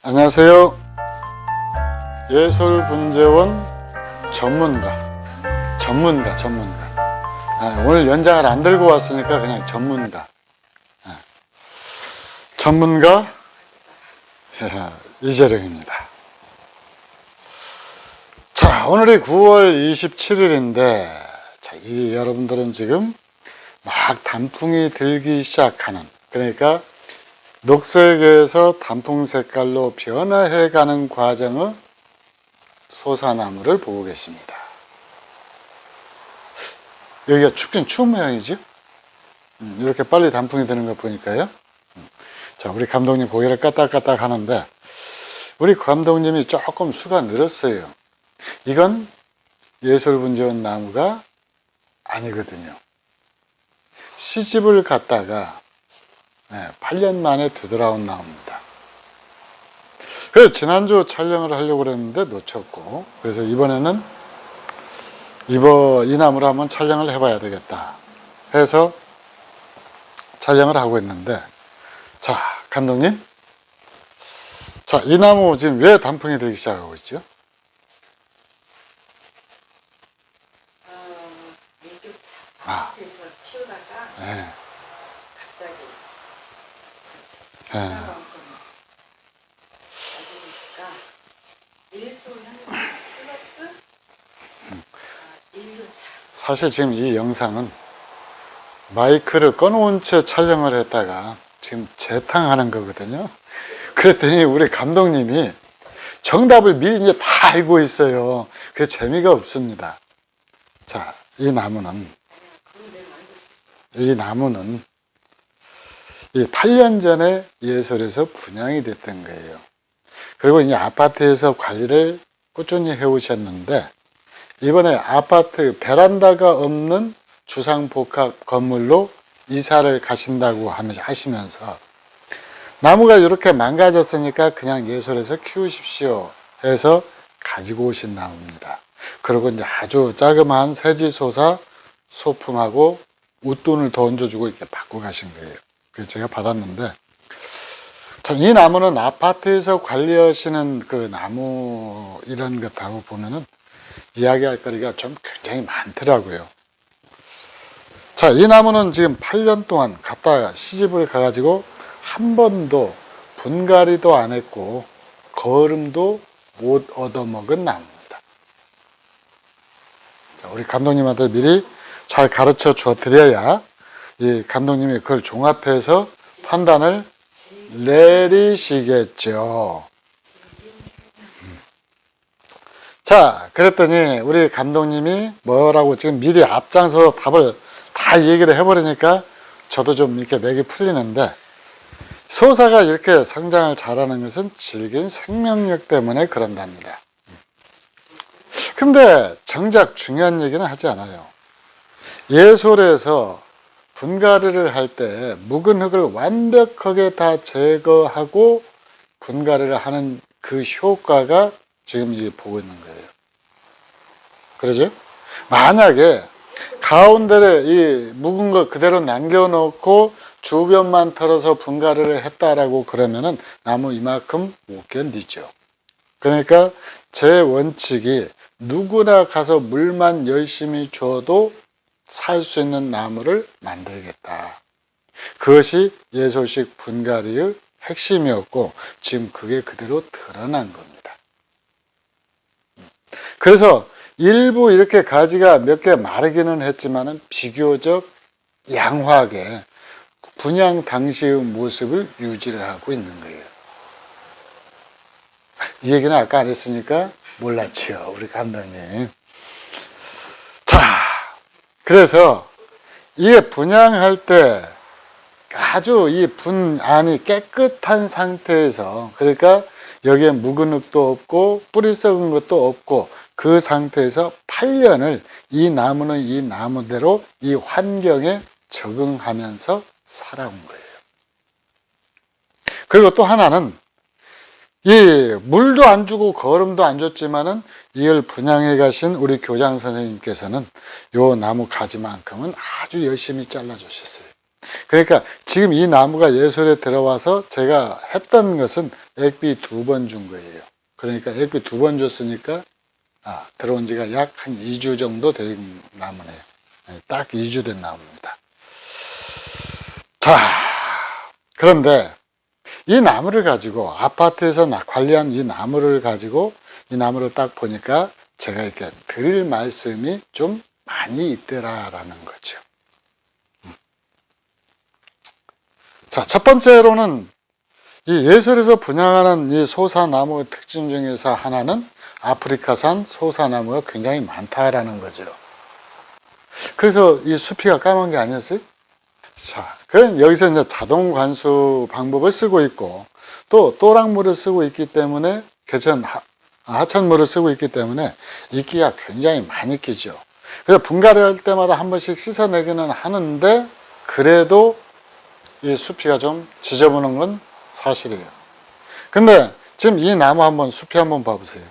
안녕하세요. 예술분재원 전문가. 오늘 연장을 안 들고 왔으니까 그냥 전문가. 전문가 이재령입니다. 자, 오늘이 9월 27일인데, 자, 여러분들은 지금 막 단풍이 들기 시작하는, 그러니까 녹색에서 단풍 색깔로 변화해가는 과정의 소사나무를 보고 계십니다. 여기가 춥긴 추운 모양이죠? 이렇게 빨리 단풍이 드는 거 보니까요. 자, 우리 감독님 고개를 까딱까딱 하는데, 우리 감독님이 조금 수가 늘었어요. 이건 예술분재원 나무가 아니거든요. 시집을 갔다가 8년 만에 되돌아온 나무입니다. 그래서 지난주 촬영을 하려고 그랬는데 놓쳤고, 그래서 이번에는 이 나무를 한번 촬영을 해봐야 되겠다 해서 촬영을 하고 있는데, 자, 감독님, 자, 이 나무 지금 왜 단풍이 들기 시작하고 있죠? 일교차 앞에서 키우다가 네. 갑자기 네. 방송 맞으니까 일소현상 플러스 일교차. 사실 지금 이 영상은 마이크를 꺼놓은 채 촬영을 했다가 지금 재탕하는 거거든요. 그랬더니 우리 감독님이 정답을 미리 이제 다 알고 있어요. 그래서 재미가 없습니다. 자, 이 나무는 이 8년 전에 예솔에서 분양이 됐던 거예요. 그리고 이 아파트에서 관리를 꾸준히 해오셨는데, 이번에 아파트 베란다가 없는 주상복합 건물로 이사를 가신다고 하시면서 나무가 이렇게 망가졌으니까 그냥 예솔에서 키우십시오 해서 가지고 오신 나무입니다. 그리고 이제 아주 자그마한 세지소사 소품하고 웃돈을 더 얹어주고 이렇게 받고 가신 거예요. 그래서 제가 받았는데, 참, 이 나무는 아파트에서 관리하시는 그 나무 이런 것하고 보면은 이야기할 거리가 좀 굉장히 많더라고요. 자, 이 나무는 지금 8년 동안 갔다가 시집을 가가지고 한 번도 분갈이도 안 했고 거름도 못 얻어먹은 나무입니다. 자, 우리 감독님한테 미리 잘 가르쳐 줘 드려야 이 감독님이 그걸 종합해서 판단을 내리시겠죠. 자, 그랬더니 우리 감독님이 뭐라고 지금 미리 앞장서서 답을 다 얘기를 해버리니까 저도 좀 이렇게 맥이 풀리는데, 소사가 이렇게 성장을 잘하는 것은 질긴 생명력 때문에 그런답니다. 근데 정작 중요한 얘기는 하지 않아요. 예솔에서 분갈이를 할 때 묵은 흙을 완벽하게 다 제거하고 분갈이를 하는 그 효과가 지금 보고 있는 거예요. 그러죠? 만약에 가운데에 이 묵은 거 그대로 남겨놓고 주변만 털어서 분갈이를 했다라고 그러면은 나무 이만큼 못 견디죠. 그러니까 제 원칙이 누구나 가서 물만 열심히 줘도 살 수 있는 나무를 만들겠다. 그것이 예솔식 분갈이의 핵심이었고 지금 그게 그대로 드러난 겁니다. 그래서 일부 이렇게 가지가 몇 개 마르기는 했지만은 비교적 양호하게 분양 당시의 모습을 유지를 하고 있는 거예요. 이 얘기는 아까 안 했으니까 몰랐지요, 우리 감독님. 자, 그래서 이게 분양할 때 아주 이 분안이 깨끗한 상태에서, 그러니까 여기에 묵은 흙도 없고 뿌리 썩은 것도 없고 그 상태에서 8년을 이 나무는 이 나무대로 이 환경에 적응하면서 살아온 거예요. 그리고 또 하나는 이 물도 안 주고 거름도 안 줬지만은 이걸 분양해 가신 우리 교장 선생님께서는 요 나무 가지만큼은 아주 열심히 잘라 주셨어요. 그러니까 지금 이 나무가 예솔에 들어와서 제가 했던 것은 액비 2번 준 거예요. 그러니까 액비 2번 줬으니까 들어온 지가 약 한 2주 정도 된 나무네요. 딱 2주 된 나무입니다. 자, 그런데 이 나무를 가지고 아파트에서 관리한 이 나무를 가지고 이 나무를 딱 보니까 제가 이렇게 드릴 말씀이 좀 많이 있더라라는 거죠. 자, 첫 번째로는 이 예술에서 분양하는 이 소사나무의 특징 중에서 하나는 아프리카산 소사나무가 굉장히 많다라는 거죠. 그래서 이 수피가 까만 게 아니었어요? 자, 그럼 여기서 이제 자동 관수 방법을 쓰고 있고 또 또랑물을 쓰고 있기 때문에 하천물을 쓰고 있기 때문에 이끼가 굉장히 많이 끼죠. 그래서 분갈이 할 때마다 한 번씩 씻어내기는 하는데 그래도 이 수피가 좀 지저분한 건 사실이에요. 근데 지금 이 나무 한번 수피 한번 봐보세요.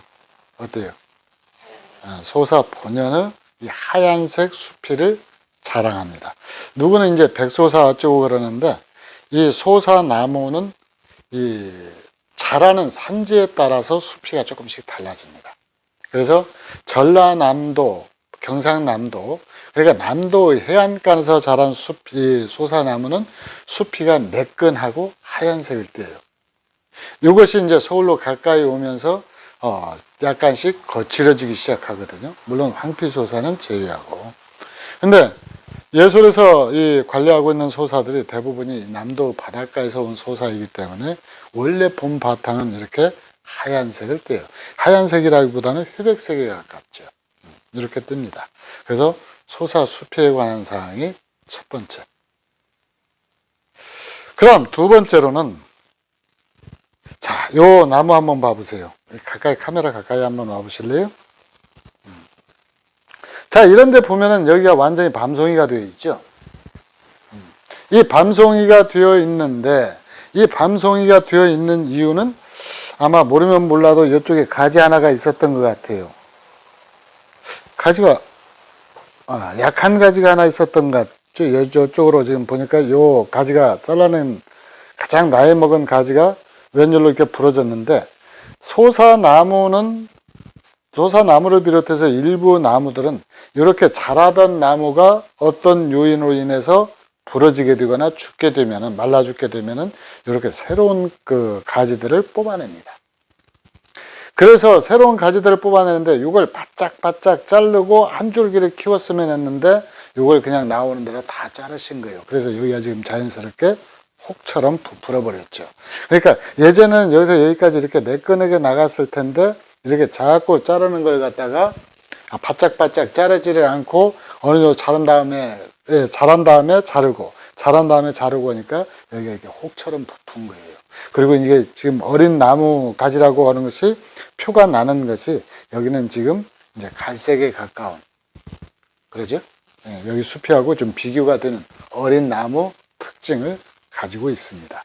어때요? 소사 본연의 이 하얀색 수피를 자랑합니다. 누구는 이제 백소사 어쩌고 그러는데 이 소사나무는 이 자라는 산지에 따라서 수피가 조금씩 달라집니다. 그래서 전라남도, 경상남도, 그러니까 남도 해안가에서 자란 이 소사나무는 수피가 매끈하고 하얀색일 때예요. 이것이 이제 서울로 가까이 오면서 약간씩 거칠어지기 시작하거든요. 물론 황피소사는 제외하고. 근데 예솔에서 이 관리하고 있는 소사들이 대부분이 남도 바닷가에서 온 소사이기 때문에 원래 봄 바탕은 이렇게 하얀색을 떼요. 하얀색이라기보다는 회백색에 가깝죠. 이렇게 뜹니다. 그래서 소사 수피에 관한 사항이 첫 번째. 그럼 두 번째로는 자, 요 나무 한번 봐보세요. 카메라 가까이 한번 와보실래요? 자, 이런데 보면은 여기가 완전히 밤송이가 되어 있죠. 이 밤송이가 되어 있는데 이 밤송이가 되어 있는 이유는 아마 모르면 몰라도 이쪽에 가지 하나가 있었던 것 같아요. 가지가 약한 가지가 하나 있었던 것 같죠. 이쪽으로 지금 보니까 요 가지가 잘라낸 가장 나이 먹은 가지가 왼쪽으로 이렇게 부러졌는데 소사나무를 비롯해서 일부 나무들은 이렇게 자라던 나무가 어떤 요인으로 인해서 부러지게 되거나 죽게 되면은, 말라 죽게 되면은 이렇게 새로운 그 가지들을 뽑아냅니다. 그래서 새로운 가지들을 뽑아내는데 이걸 바짝바짝 자르고 한 줄기를 키웠으면 했는데 이걸 그냥 나오는 대로 다 자르신 거예요. 그래서 여기가 지금 자연스럽게 혹처럼 부풀어 버렸죠. 그러니까 예전에는 여기서 여기까지 이렇게 매끈하게 나갔을 텐데 이렇게 자꾸 자르는 걸 갖다가 바짝바짝 자르지를 않고 어느 정도 자란 다음에 자르고 하니까 여기가 이렇게 혹처럼 부푼 거예요. 그리고 이게 지금 어린 나무 가지라고 하는 것이 표가 나는 것이 여기는 지금 이제 갈색에 가까운 그러죠? 여기 수피하고 좀 비교가 되는 어린 나무 특징을 가지고 있습니다.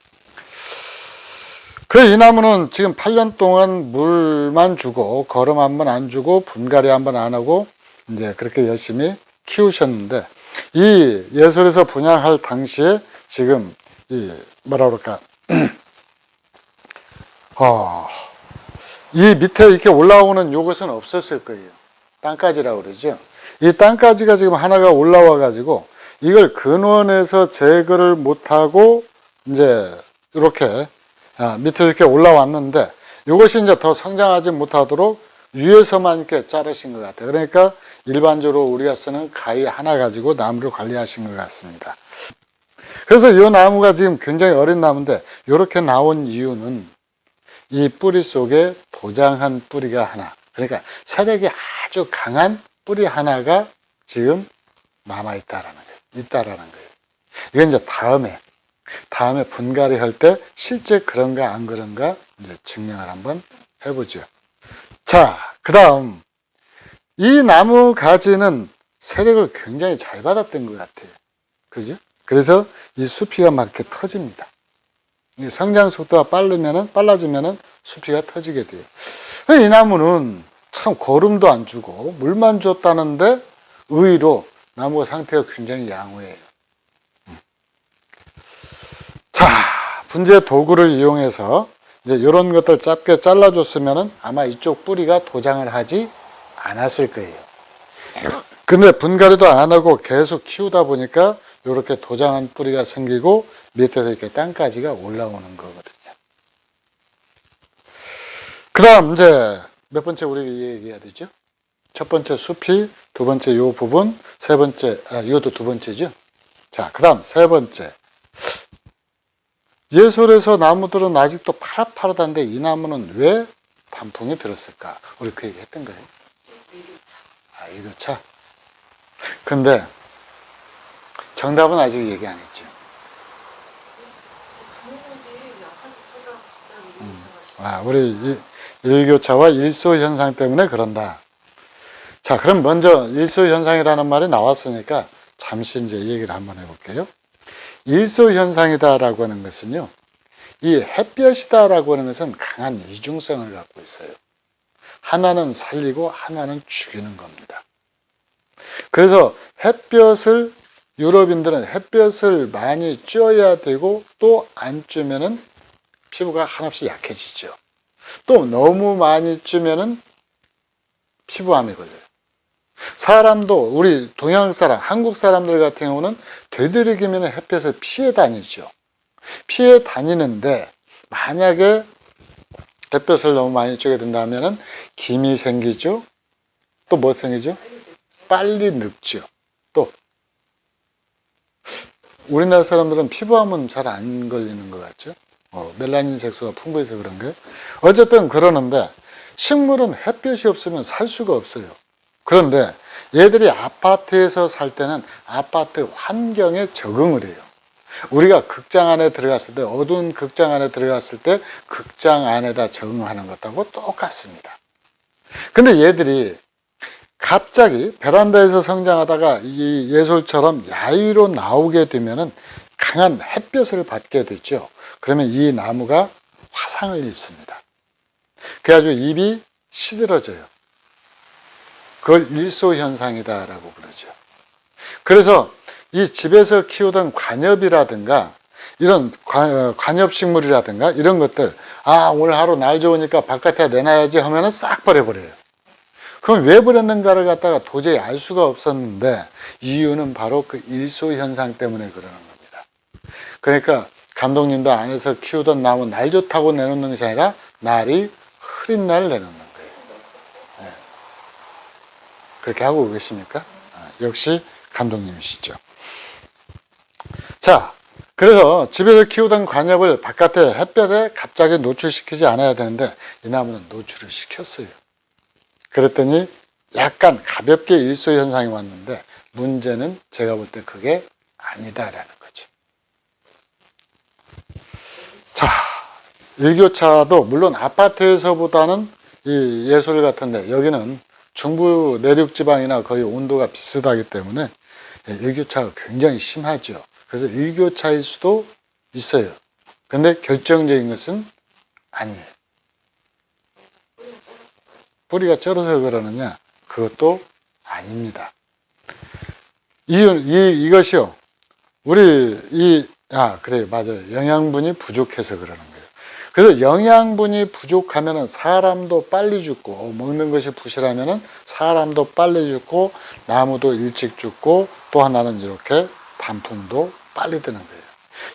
이 나무는 지금 8년 동안 물만 주고 거름 한번 안 주고 분갈이 한번 안 하고 이제 그렇게 열심히 키우셨는데 이 예솔에서 분양할 당시에 지금 이 뭐라 그럴까 이 밑에 이렇게 올라오는 요것은 없었을 거예요. 땅가지라고 그러죠. 이 땅가지가 지금 하나가 올라와 가지고 이걸 근원에서 제거를 못하고 이제 이렇게 밑에 이렇게 올라왔는데 이것이 이제 더 성장하지 못하도록 위에서만 이렇게 자르신 것 같아요. 그러니까 일반적으로 우리가 쓰는 가위 하나 가지고 나무를 관리하신 것 같습니다. 그래서 이 나무가 지금 굉장히 어린 나무인데 이렇게 나온 이유는 이 뿌리 속에 도장한 뿌리가 하나, 그러니까 세력이 아주 강한 뿌리 하나가 지금 남아있다라는 거예요. 이건 이제 다음에 분갈이 할 때 실제 그런가 안 그런가 이제 증명을 한번 해보죠. 자, 그 다음 이 나무 가지는 세력을 굉장히 잘 받았던 것 같아요. 그죠? 그래서 이 수피가 막 이렇게 터집니다. 성장 속도가 빨라지면은 수피가 터지게 돼요. 이 나무는 참 거름도 안 주고 물만 줬다는데 의외로 나무 상태가 굉장히 양호해요. 분재 도구를 이용해서 이제 이런 것들 짧게 잘라줬으면은 아마 이쪽 뿌리가 도장을 하지 않았을 거예요. 근데 분갈이도 안 하고 계속 키우다 보니까 이렇게 도장한 뿌리가 생기고 밑에서 이렇게 땅가지가 올라오는 거거든요. 그 다음 이제 몇 번째 우리 얘기해야 되죠? 첫 번째 숲이, 두 번째 요 부분, 세 번째, 이것도 두 번째죠? 자, 그 다음 세 번째. 예솔에서 나무들은 아직도 파릇파릇한데 이 나무는 왜 단풍이 들었을까? 우리 그 얘기 했던 거예요. 일교차. 근데 정답은 아직 얘기 안 했죠. 우리 일교차와 일소현상 때문에 그런다. 자, 그럼 먼저 일소현상이라는 말이 나왔으니까 잠시 이제 얘기를 한번 해볼게요. 일소현상이다라고 하는 것은요, 이 햇볕이다라고 하는 것은 강한 이중성을 갖고 있어요. 하나는 살리고 하나는 죽이는 겁니다. 그래서 햇볕을, 유럽인들은 햇볕을 많이 쬐어야 되고 또 안 쬐면은 피부가 한없이 약해지죠. 또 너무 많이 쬐면은 피부암이 걸려요. 사람도 우리 동양 사람, 한국 사람들 같은 경우는 되도록이면 햇볕을 피해 다니죠. 피해 다니는데 만약에 햇볕을 너무 많이 쬐게 된다면은 김이 생기죠. 또 뭐 생기죠? 빨리 늙죠. 또 우리나라 사람들은 피부암은 잘 안 걸리는 것 같죠. 멜라닌 색소가 풍부해서 그런 거예요. 어쨌든 그러는데 식물은 햇볕이 없으면 살 수가 없어요. 그런데 얘들이 아파트에서 살 때는 아파트 환경에 적응을 해요. 우리가 극장 안에 들어갔을 때, 어두운 극장 안에 들어갔을 때 극장 안에다 적응하는 것하고 똑같습니다. 근데 얘들이 갑자기 베란다에서 성장하다가 이 예솔처럼 야위로 나오게 되면은 강한 햇볕을 받게 되죠. 그러면 이 나무가 화상을 입습니다. 그래가지고 잎이 시들어져요. 그걸 일소현상이다라고 부르죠. 그래서 이 집에서 키우던 관엽이라든가 이런 관엽식물이라든가 이런 것들, 오늘 하루 날 좋으니까 바깥에 내놔야지 하면은 싹 버려버려요. 그럼 왜 버렸는가를 갖다가 도저히 알 수가 없었는데 이유는 바로 그 일소현상 때문에 그러는 겁니다. 그러니까 감독님도 안에서 키우던 나무 날 좋다고 내놓는 것이 아니라 날이 흐린 날 내놓는 거예요. 네. 그렇게 하고 계십니까? 역시 감독님이시죠. 자, 그래서 집에서 키우던 관엽을 바깥에 햇볕에 갑자기 노출시키지 않아야 되는데 이 나무는 노출을 시켰어요. 그랬더니 약간 가볍게 일소현상이 왔는데 문제는 제가 볼 때 그게 아니다라는 거죠. 자, 일교차도 물론 아파트에서보다는 이 예솔 같은데 여기는 중부 내륙 지방이나 거의 온도가 비슷하기 때문에 일교차가 굉장히 심하죠. 그래서 일교차일 수도 있어요. 근데 결정적인 것은 아니에요. 뿌리가 쩔어서 그러느냐? 그것도 아닙니다. 이것이요. 그래요. 맞아요. 영양분이 부족해서 그러는 거예요. 그래서 영양분이 부족하면은 사람도 빨리 죽고, 먹는 것이 부실하면은 사람도 빨리 죽고, 나무도 일찍 죽고, 또 하나는 이렇게 단풍도 빨리 드는 거예요.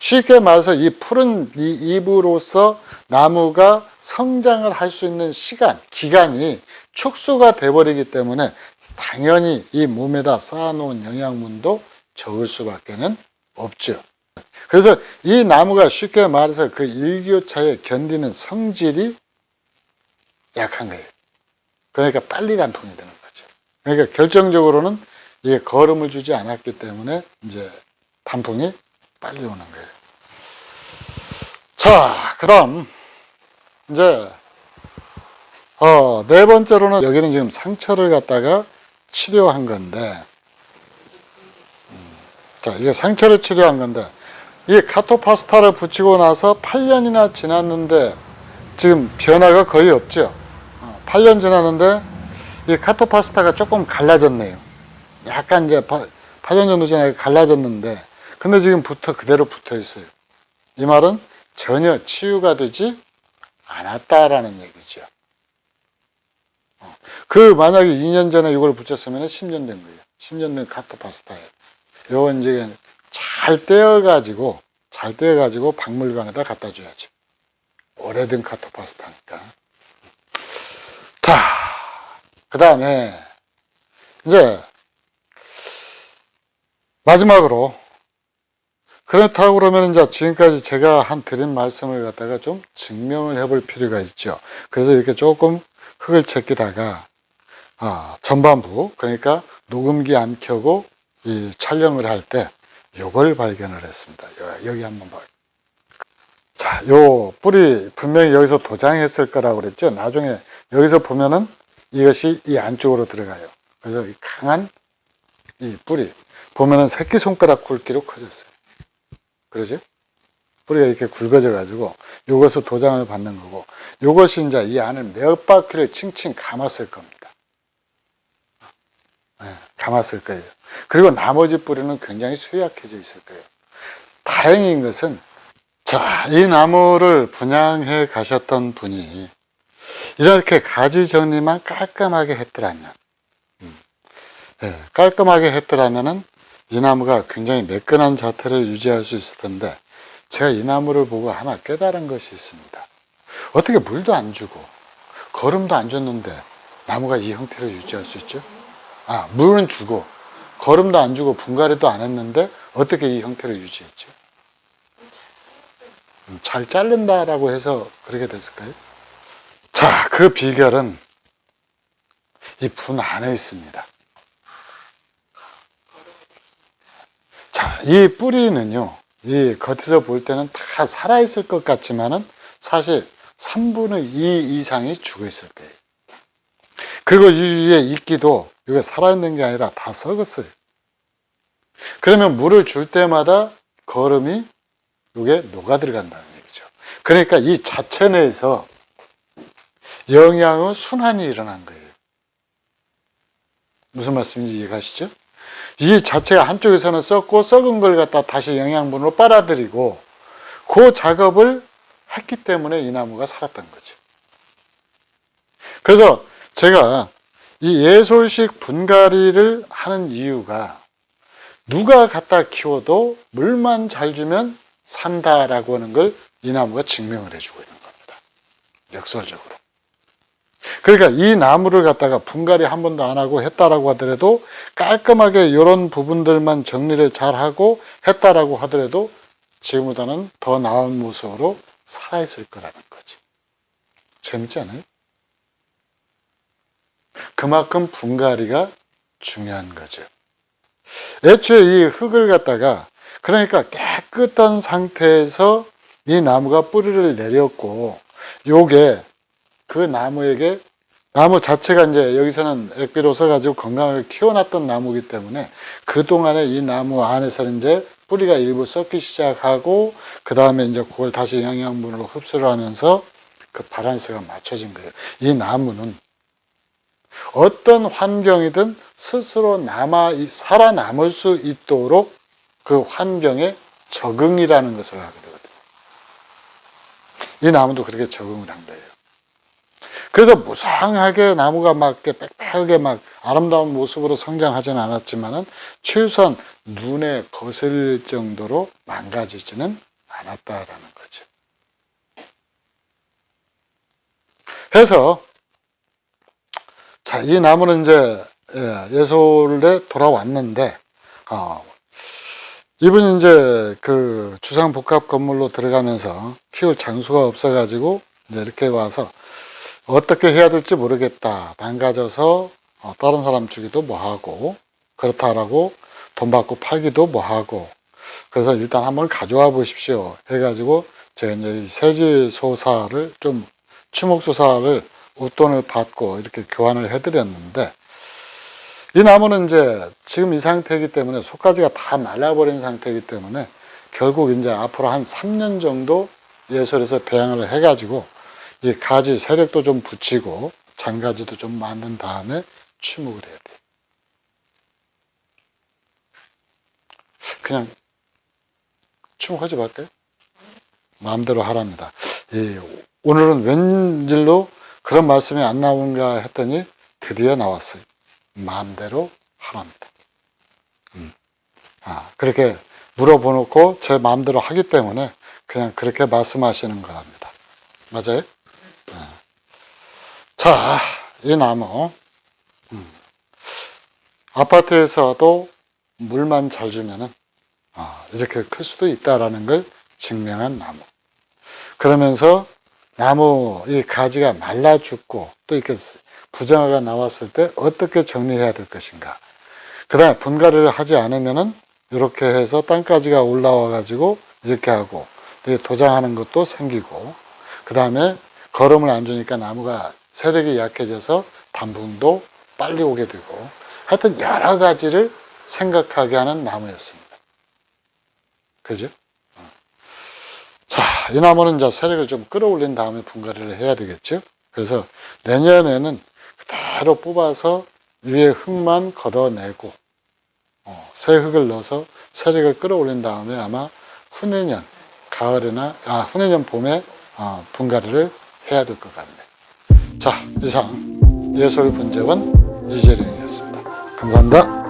쉽게 말해서 이 푸른 이 잎으로서 나무가 성장을 할 수 있는 기간이 축소가 돼버리기 때문에 당연히 이 몸에다 쌓아놓은 영양분도 적을 수밖에는 없죠. 그래서 이 나무가 쉽게 말해서 그 일교차에 견디는 성질이 약한 거예요. 그러니까 빨리 단풍이 되는 거죠. 그러니까 결정적으로는 이게 거름을 주지 않았기 때문에 이제 단풍이 빨리 오는 거예요. 자, 그 다음 이제 네 번째로는 여기는 지금 상처를 갖다가 치료한 건데, 자, 이게 상처를 치료한 건데, 이 카토파스타를 붙이고 나서 8년이나 지났는데 지금 변화가 거의 없죠. 8년 지났는데 이 카토파스타가 조금 갈라졌네요. 약간 이제 8년 정도 지나게 갈라졌는데, 근데 지금 그대로 붙어 있어요. 이 말은 전혀 치유가 되지 않았다라는 얘기죠. 만약에 2년 전에 이걸 붙였으면 10년 된 거예요. 10년 된 카토파스타예요. 요건 이제 잘 떼어가지고 박물관에다 갖다 줘야죠. 오래된 카토파스타니까. 자, 그 다음에 이제 마지막으로 그렇다고 그러면 이제 지금까지 제가 드린 말씀을 갖다가 좀 증명을 해볼 필요가 있죠. 그래서 이렇게 조금 흙을 제끼다가 전반부, 그러니까 녹음기 안 켜고 이 촬영을 할 때 요걸 발견을 했습니다. 여기 한번 봐요. 자, 요 뿌리 분명히 여기서 도장했을 거라고 그랬죠. 나중에 여기서 보면은 이것이 이 안쪽으로 들어가요. 그래서 이 강한 이 뿌리 보면은 새끼손가락 굵기로 커졌어요. 그러죠? 뿌리가 이렇게 굵어져 가지고 요것을 도장을 받는 거고, 요것이 이제 이 안을 몇 바퀴를 칭칭 감았을 겁니다. 네, 감았을 거예요. 그리고 나머지 뿌리는 굉장히 쇠약해져 있을 거예요. 다행인 것은, 자, 이 나무를 분양해 가셨던 분이 이렇게 가지 정리만 깔끔하게 했더라면, 깔끔하게 했더라면은 이 나무가 굉장히 매끈한 자태를 유지할 수 있을 텐데, 제가 이 나무를 보고 하나 깨달은 것이 있습니다. 어떻게 물도 안 주고 거름도 안 줬는데 나무가 이 형태를 유지할 수 있죠? 물은 주고 거름도 안 주고 분갈이도 안 했는데 어떻게 이 형태를 유지했죠? 잘 자른다라고 해서 그렇게 됐을까요? 자, 그 비결은 이 분 안에 있습니다. 자, 이 뿌리는요, 이 겉에서 볼 때는 다 살아있을 것 같지만은 사실 3분의 2 이상이 죽어 있을 거예요. 그리고 이 위에 이끼도 이게 살아있는 게 아니라 다 썩었어요. 그러면 물을 줄 때마다 거름이 이게 녹아 들어간다는 얘기죠. 그러니까 이 자체 내에서 영양의 순환이 일어난 거예요. 무슨 말씀인지 이해가시죠? 이 자체가 한쪽에서는 썩고 썩은 걸 갖다 다시 영양분으로 빨아들이고 그 작업을 했기 때문에 이 나무가 살았던 거죠. 그래서 제가 이 예솔식 분갈이를 하는 이유가 누가 갖다 키워도 물만 잘 주면 산다라고 하는 걸 이 나무가 증명을 해주고 있는 겁니다. 역설적으로. 그러니까 이 나무를 갖다가 분갈이 한 번도 안 하고 했다라고 하더라도 깔끔하게 이런 부분들만 정리를 잘 하고 했다라고 하더라도 지금보다는 더 나은 모습으로 살아있을 거라는 거지. 재밌지 않아요? 그만큼 분갈이가 중요한 거죠. 애초에 이 흙을 갖다가 그러니까 깨끗한 상태에서 이 나무가 뿌리를 내렸고 요게 그 나무에게 나무 자체가 이제 여기서는 액비로 써가지고 건강하게 키워놨던 나무이기 때문에 그동안에 이 나무 안에서는 이제 뿌리가 일부 썩기 시작하고 그 다음에 이제 그걸 다시 영양분으로 흡수를 하면서 그 밸런스가 맞춰진 거예요. 이 나무는 어떤 환경이든 스스로 살아남을 수 있도록 그 환경에 적응이라는 것을 하게 되거든요. 이 나무도 그렇게 적응을 한 거예요. 그래서 무상하게 나무가 막 빽빽하게 막 아름다운 모습으로 성장하지는 않았지만은 최소한 눈에 거슬릴 정도로 망가지지는 않았다라는 거죠. 그래서 자, 이 나무는 이제 예솔에 돌아왔는데 이분이 이제 그 주상복합 건물로 들어가면서 키울 장수가 없어가지고 이제 이렇게 와서 어떻게 해야 될지 모르겠다. 망가져서 다른 사람 주기도 뭐하고 그렇다라고 돈 받고 팔기도 뭐하고 그래서 일단 한번 가져와 보십시오. 해가지고 제가 이제 세지소사를 좀 추목소사를 웃돈을 받고 이렇게 교환을 해드렸는데 이 나무는 이제 지금 이 상태이기 때문에 속가지가 다 말라버린 상태이기 때문에 결국 이제 앞으로 한 3년 정도 예솔에서 배양을 해가지고 이 가지 세력도 좀 붙이고 잔가지도 좀 만든 다음에 추목을 해야 돼요. 그냥 추목하지 말까요? 마음대로 하랍니다. 오늘은 웬일로 그런 말씀이 안 나오는가 했더니 드디어 나왔어요. 마음대로 하랍니다. 그렇게 물어보놓고 제 마음대로 하기 때문에 그냥 그렇게 말씀하시는 거랍니다. 맞아요? 자, 이 나무 아파트에서도 물만 잘 주면은 이렇게 클 수도 있다라는 걸 증명한 나무. 그러면서 나무 이 가지가 말라 죽고 또 이렇게 부정화가 나왔을 때 어떻게 정리해야 될 것인가. 그 다음에 분갈이를 하지 않으면은 이렇게 해서 땅가지가 올라와 가지고 이렇게 하고 도장하는 것도 생기고 그 다음에 거름을 안 주니까 나무가 세력이 약해져서 단풍도 빨리 오게 되고 하여튼 여러 가지를 생각하게 하는 나무였습니다. 그죠? 자, 이 나무는 이제 세력을 좀 끌어올린 다음에 분갈이를 해야 되겠죠? 그래서 내년에는 그대로 뽑아서 위에 흙만 걷어내고 새 흙을 넣어서 세력을 끌어올린 다음에 아마 후내년 후내년 봄에 분갈이를 해야 될 것 같네요. 자, 이상 예솔 분재원 이재룡이었습니다. 감사합니다.